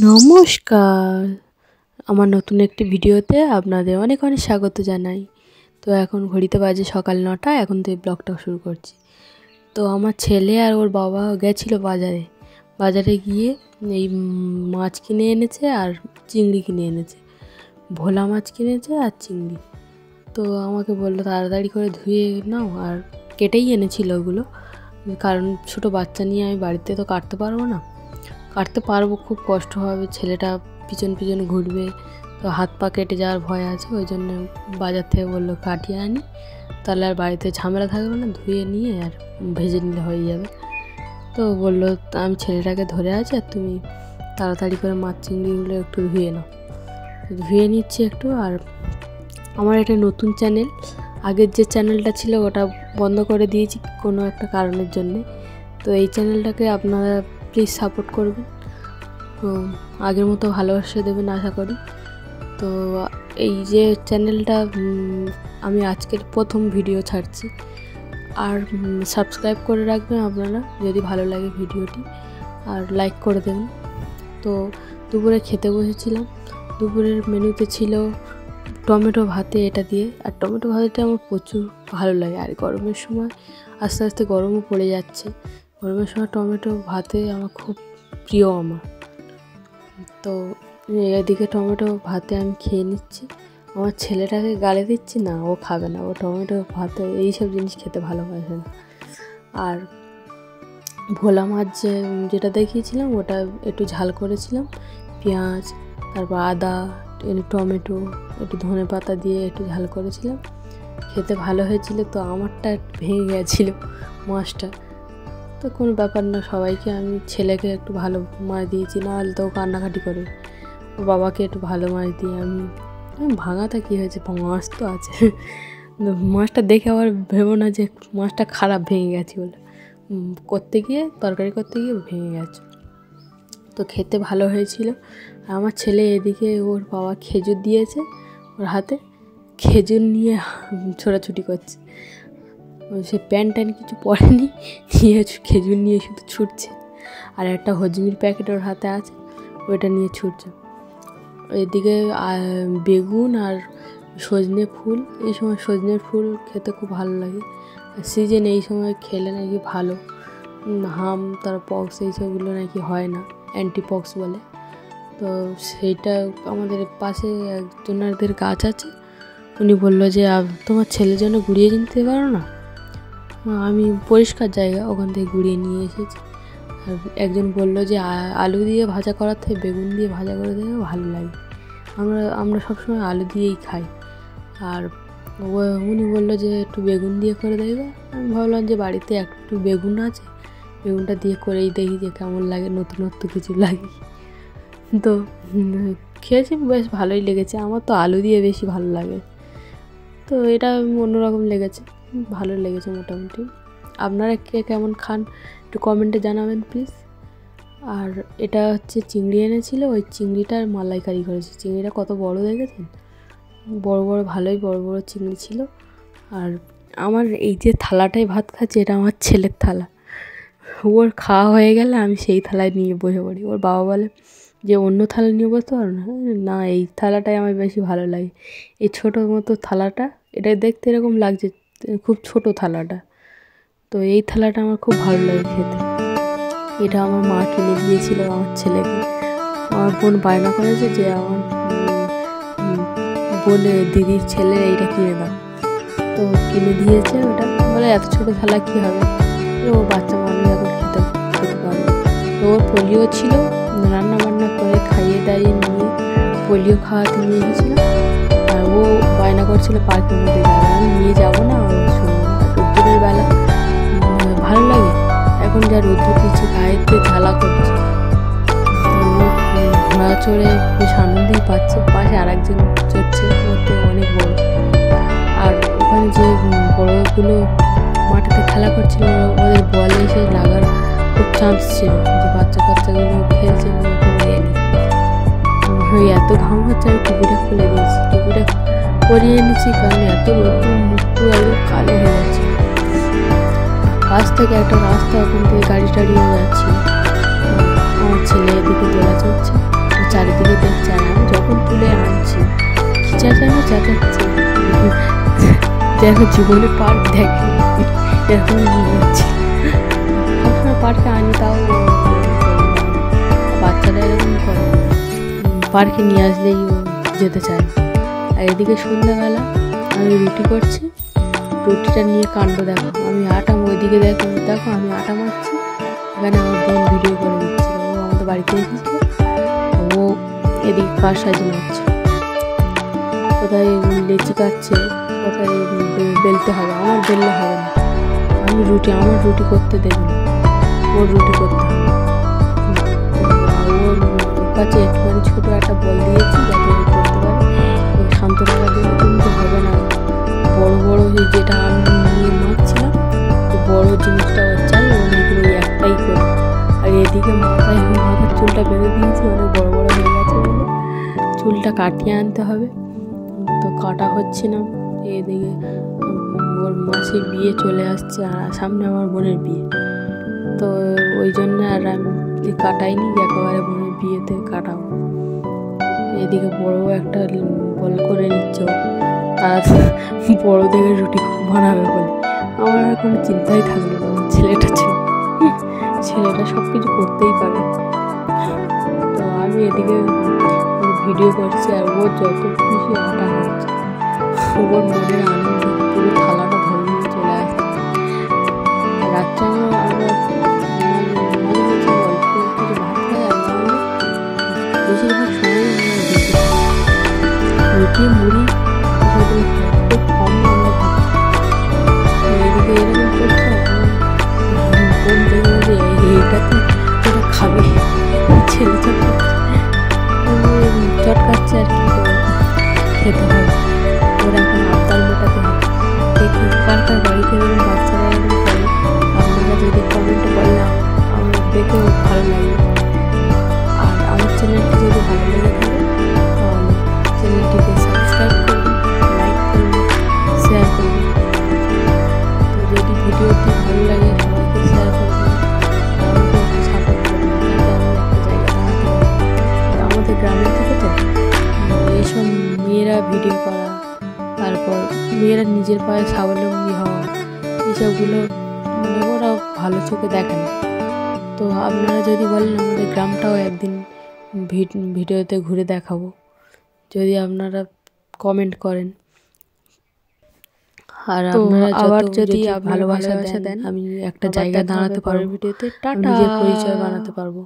নমস্কার, আমার নতুন একটি ভিডিওতে আপনাদের অনেক অনেক স্বাগত জানাই। তো এখন ঘড়িতে বাজে সকাল 9টা, এখন তো এই ব্লগটা শুরু করছি। তো আমার ছেলে আর ওর বাবা গেছিলো বাজারে গিয়ে এই মাছ কিনে এনেছে আর চিংড়ি কিনে এনেছে, ভোলা মাছ কিনেছে আর চিংড়ি। তো আমাকে বললো তাড়াতাড়ি করে ধুয়ে নাও, আর কেটেই এনেছিল ওগুলো, কারণ ছোটো বাচ্চা নিয়ে আমি বাড়িতে তো কাটতে পারবো, খুব কষ্ট হবে, ছেলেটা পিছন পিছন ঘুরবে, তো হাত পা কেটে যাওয়ার ভয় আছে। ওই জন্য বাজার থেকে বললো কাটিয়ে আনি, তাহলে আর বাড়িতে ঝামেলা থাকবে না, ধুয়ে নিয়ে আর ভেজে নিলে হয়ে যাবে। তো বললো আমি ছেলেটাকে ধরে আছি, আর তুমি তাড়াতাড়ি করে মাছ চিংড়িগুলো একটু ধুয়ে নিচ্ছি একটু। আর আমার এটা নতুন চ্যানেল, আগের যে চ্যানেলটা ছিল ওটা বন্ধ করে দিয়েছি কোনো একটা কারণের জন্যে। তো এই চ্যানেলটাকে আপনারা প্লিজ সাপোর্ট করবেন, তো আগের মতো ভালোবাসা দেবেন আশা করি। তো এই যে চ্যানেলটা আমি আজকের প্রথম ভিডিও ছাড়ছি, আর সাবস্ক্রাইব করে রাখবেন আপনারা যদি ভালো লাগে ভিডিওটি, আর লাইক করে দেবেন। তো দুপুরে খেতে বসেছিলাম, দুপুরের মেনুতে ছিল টমেটো ভাতে এটা দিয়ে, আর টমেটো ভাতেটা আমার প্রচুর ভালো লাগে। আর গরমের সময় আস্তে আস্তে গরমও পড়ে যাচ্ছে, গরমের সময় টমেটো ভাতে আমার খুব প্রিয় আমার। তো এদিকে টমেটো ভাতে আমি খেয়ে নিচ্ছি, আমার ছেলেটাকে গালে দিচ্ছি, না ও খাবে না, ও টমেটো ভাতে এইসব জিনিস খেতে ভালোবাসে না। আর ভোলা মাছ যেটা দেখিয়েছিলাম ওটা একটু ঝাল করেছিলাম, পেঁয়াজ, তারপর আদা, একটু টমেটো, একটু ধনে পাতা দিয়ে একটু ঝাল করেছিলাম, খেতে ভালো হয়েছিল। তো আমারটা ভেঙে গেছিলো মাছটা, তো কোনো ব্যাপার না, সবাইকে আমি ছেলেকে একটু ভালো মাছ দিয়েছি, নাহলে তো কান্নাকাটি করে। ওর বাবাকে একটু ভালো মাছ দিয়ে আমি ভাঙাটা কী হয়েছে, মাছ তো আছে, মাছটা দেখে আবার ভেবো না যে মাছটা খারাপ ভেঙে গেছে বলে, তরকারি করতে গিয়ে ভেঙে গেছে। তো খেতে ভালো হয়েছিল। আর আমার ছেলে এদিকে ওর বাবা খেজুর দিয়েছে ওর হাতে, খেজুর নিয়ে ছোটাছুটি করছে, সে প্যান্ট কিছু পরেনি, নিয়ে খেজুর নিয়ে শুধু ছুটছে। আর একটা হজমির প্যাকেট ওর হাতে আছে, ওইটা নিয়ে ছুটছে। এদিকে বেগুন আর সজনে ফুল, এই সময় সজনের ফুল খেতে খুব ভালো লাগে, সিজন এই সময় খেলে নাকি ভালো, হাম তার পক্স এইসবগুলো নাকি হয় না, অ্যান্টিপক্স বলে। তো সেইটা আমাদের পাশে একজনের গাছ আছে, উনি বললো যে তোমার ছেলের জন্য গুঁড়িয়ে নিতে পারো না, আমি পরিষ্কার জায়গা ওখান থেকে গুঁড়িয়ে নিয়ে এসেছি। আর একজন বললো যে আলু দিয়ে ভাজা করার থেকে বেগুন দিয়ে ভাজা করে দেবে ভালো লাগে, আমরা সবসময় আলু দিয়েই খাই। আর উনি বললো যে একটু বেগুন দিয়ে করে দেবে, আমি ভাবলাম যে বাড়িতে একটু বেগুন আছে, বেগুনটা দিয়ে করেই দেখি যে কেমন লাগে, নতুনত্ব কিছু লাগে। তো খেয়েছি, বেশ ভালোই লেগেছে, আমার তো আলু দিয়ে বেশি ভালো লাগে, তো এটা অন্যরকম লেগেছে, ভালো লেগেছে মোটামুটি। আপনারা কে কেমন খান একটু কমেন্টে জানাবেন প্লিজ। আর এটা হচ্ছে চিংড়ি এনেছিল, ওই চিংড়িটার মালাইকারি করেছে, চিংড়িটা কত বড় দেখেছেন, বড় ভালোই বড় চিংড়ি ছিল। আর আমার এই যে থালাটায় ভাত খাচ্ছে, এটা আমার ছেলের থালা, ওর খাওয়া হয়ে গেলে আমি সেই থালায় নিয়ে বসে পড়ি। ওর বাবা বলে যে অন্য থালা নিয়ে বসতে পারো না, এই থালাটাই আমার বেশি ভালো লাগে, এই ছোটো মতো থালাটা, এটা দেখতে এরকম লাগছে, খুব ছোট থালাটা, তো এই থালাটা আমার খুব ভালো লাগে খেতে। এটা আমার মা কিনে দিয়েছিল আমার ছেলেকে, আমার বোন বায়না করেছে যে আমার বোনের দিদির ছেলে এইটা কিনে দাও, তো কিনে দিয়েছে। ওটা বলে এত ছোটো থালা কী হবে, ও বাচ্চা মানুষ এখন খেতে পারবে। তো ওর পোলিও ছিল, রান্না বান্না করে খাইয়ে দাইয়ে নিয়ে পোলিও খাওয়াতে নিয়ে গেছিলাম। আর ও বায়না করছিল পার্কের মধ্যে যাবে, আমি নিয়ে যাবো না, রোদ্দুরের বেলা ভালো লাগে, এখন যা রোদ্দুর দিচ্ছে গায়েতে ঝালা করছে, ঘোড়া চড়ে বেশ আনন্দেই পাচ্ছে, পাশে আর একজন চড়ছে, ওতে অনেক বড়। আর ওখানে যে বড়গুলো মাঠেতে খেলা করছিল, ওদের বলে এসে লাগার খুব চান্স ছিল, যে বাচ্চাগুলো খেলছে, এত ঘাম হচ্ছে, আমি টুপিটা খুলে দিয়েছি, টুপিটা পরিয়ে এনেছি, কারণ এত রোদ্দুর মুখটু একদম কালো হয়ে যাচ্ছে। পাশ থেকে একটা রাস্তা, ওখান থেকে গাড়ি টাড়িও যাচ্ছে, আমার ছেলে এদিকে দোলা চড়ছে, চেঁচাচ্ছে যেন জীবনে পার্ক দেখে এরকম মনে হচ্ছে। সবসময় পার্কে আনি, তাও বাচ্চারা এরকম করে, পার্কে নিয়ে আসলেই ও যেতে চায়। আর এদিকে সন্ধ্যাবেলা আমি রুটি করছি, রুটিটা নিয়ে কাণ্ড দেখো, আমি আটা ওইদিকে দেখো আমি আটা মারছি, এখানে আমার বোন ভিডিও করে দিচ্ছিল। ও আমাদের বাড়িতে এসেছিল, ও এদিকে কার সাহায্য মারছে, কোথায় লেচি কাটছে, কোথায় বেলতে হবে। আমার বেললে হবে না, আমার রুটি করতে দেবে না, ওর রুটি করতে হবে। ওর কাছে একটুখানি ছোটো একটা বল দিয়েছি যাতে ও করতে পারে, ওই শান্ত থাকার জন্য। কিন্তু হবে না, বড় বড় যেটা আমি নিয়ে মারছিলাম, বড় জিনিসটা ওর চাই, ও এগুলো একটাই করে। আর এদিকে মাথার চুলটা বেঁধে দিয়েছি, অনেক বড় বড় হয়ে গেছে বলে চুলটা কাটিয়ে আনতে হবে, তো কাটা হচ্ছে না। এদিকে ওর মাসির বিয়ে চলে আসছে, আর সামনে আমার বোনের বিয়ে, তো ওই জন্য আর আমি কাটাইনি, একেবারে বোনের বিয়েতে কাটাবো। এদিকে বড় একটা বল করে নিচ্ছে, তারা বড় দেখে রুটি বানাবে বলে। আমার আর কোনো চিন্তাই থাকলো না, আমার ছেলেটা সব কিছু করতেই পারে। তো আমি এদিকে ভিডিও করছি, আর ও যত খুশি আটা হচ্ছে, ওর মনের আনন্দ পুরো থালাটা ভরে নিয়ে চলে আসছে। রাত্রে আমরা অল্প কিছু ভাত খাই, আর বেশিরভাগ সময় রুটি মুড়ি খুব কম আমরা ভাত। এদিকে এরকম করছে, বোন দেখে যে এইটাতে ওরা খাবে, ছেলে চটকাচ্ছে আর কি করে খেতে হবে, ওরা এখন আবদার মেটাতে হবে। দেখি কার বাড়িতে এরকম বাচ্চারা এরকম করে, আপনারা যদি কমেন্টে বলেন আমার দেখেও ভালো লাগে। আর আমার চ্যানেলটি যদি ভালো লেগে থাকে তাহলে চ্যানেলটিকে সাবস্ক্রাইব করবেন, লাইক করবেন, শেয়ার করবেন। তো যদি ভিডিওটি ভালো লাগে সবাইকে শেয়ার করবেন, আমাকে একটু সাপোর্ট করবেন, যাতে আমি একটা জায়গায় দাঁড়াতে পারি। আমাদের গ্রামের থেকে তো এইসব মেয়েরা ভিডিও করা, তারপর মেয়েরা নিজের পায়ে স্বাবলম্বী হওয়া, এইসবগুলো মানে ওরা ভালো চোখে দেখে না। তো আপনারা যদি বলেন আমাদের গ্রামটাও একদিন ভিডিওতে ঘুরে দেখাবো, যদি আপনারা কমেন্ট করেন। আর আপনারা আবার যদি ভালোবাসা দেন, আমি একটা জায়গায় দাঁড়াতে পারবো, ভিডিওতে নিজের পরিচয় বানাতে পারবো।